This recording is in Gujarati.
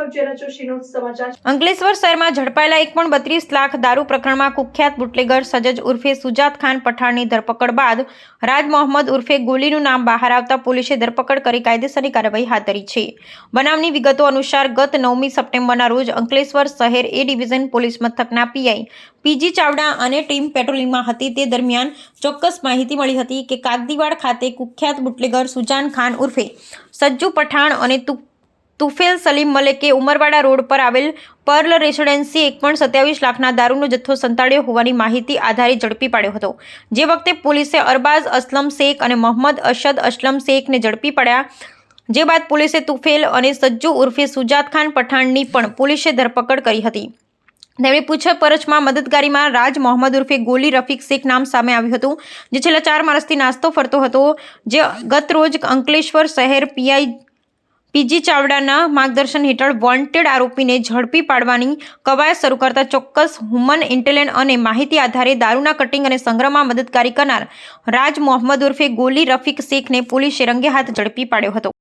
અંકલેશ્વર શહેરમાં ઝડપાયેલા 1.32 લાખ દારૂ પ્રકરણમાં કુખ્યાત બુટલેગર સજ્જદ ઉર્ફે સુજાત ખાન પઠાણની ધરપકડ બાદ રાજ મોહમ્મદ ઉર્ફે ગોલીનું નામ બહાર આવતા પોલીસે ધરપકડ કરી કાયદેસરની કાર્યવાહી હાથ ધરી છે। બનાવની વિગતો અનુસાર ગત 9મી સપ્ટેમ્બરના રોજ અંકલેશ્વર શહેર એ ડિવિઝન પોલીસ મથકના પીઆઈ પીજી ચાવડા અને ટીમ પેટ્રોલિંગમાં હતી। તે દરમિયાન ચોક્કસ માહિતી મળી હતી કે કાગદીવાડ ખાતે કુખ્યાત બુટલેગર સુજાન ખાન ઉર્ફે સજ્જુ પઠાણ અને તુફેલ સલીમ મલેકે ઉમરવાડા રોડ પર આવેલ પર્લ રેસિડેન્સી 1.27 લાખના દારૂનો જથ્થો સંતાડ્યો હોવાની માહિતી આધારે ઝડપી પાડ્યો હતો। જે વખતે પોલીસે અરબાઝ અસલમ શેખ અને મોહમ્મદ અશદ અસલમ શેખને ઝડપી પાડ્યા। જે બાદ પોલીસે તુફેલ અને સજ્જુ ઉર્ફે સુજાત ખાન પઠાણની પણ પોલીસે ધરપકડ કરી હતી। તેમની પૂછપરછમાં મદદગારીમાં રાજ મોહમ્મદ ઉર્ફે ગોલી રફીક શેખ નામ સામે આવ્યું હતું, જે છેલ્લા 4 વર્ષથી નાસ્તો ફરતો હતો, જે ગત રોજ અંકલેશ્વર શહેર પીજી ચાવડાના માર્ગદર્શન હેઠળ વોન્ટેડ આરોપીને ઝડપી પાડવાની કવાયત શરૂ કરતા ચોક્કસ હ્યુમન ઇન્ટેલિજન્સ અને માહિતી આધારે દારૂના કટિંગ અને સંગ્રહમાં મદદગારી કરનાર રાજ મોહમ્મદ ઉર્ફે ગોલી રફીક શેખને પોલીસે રંગે હાથ ઝડપી પાડ્યો હતો।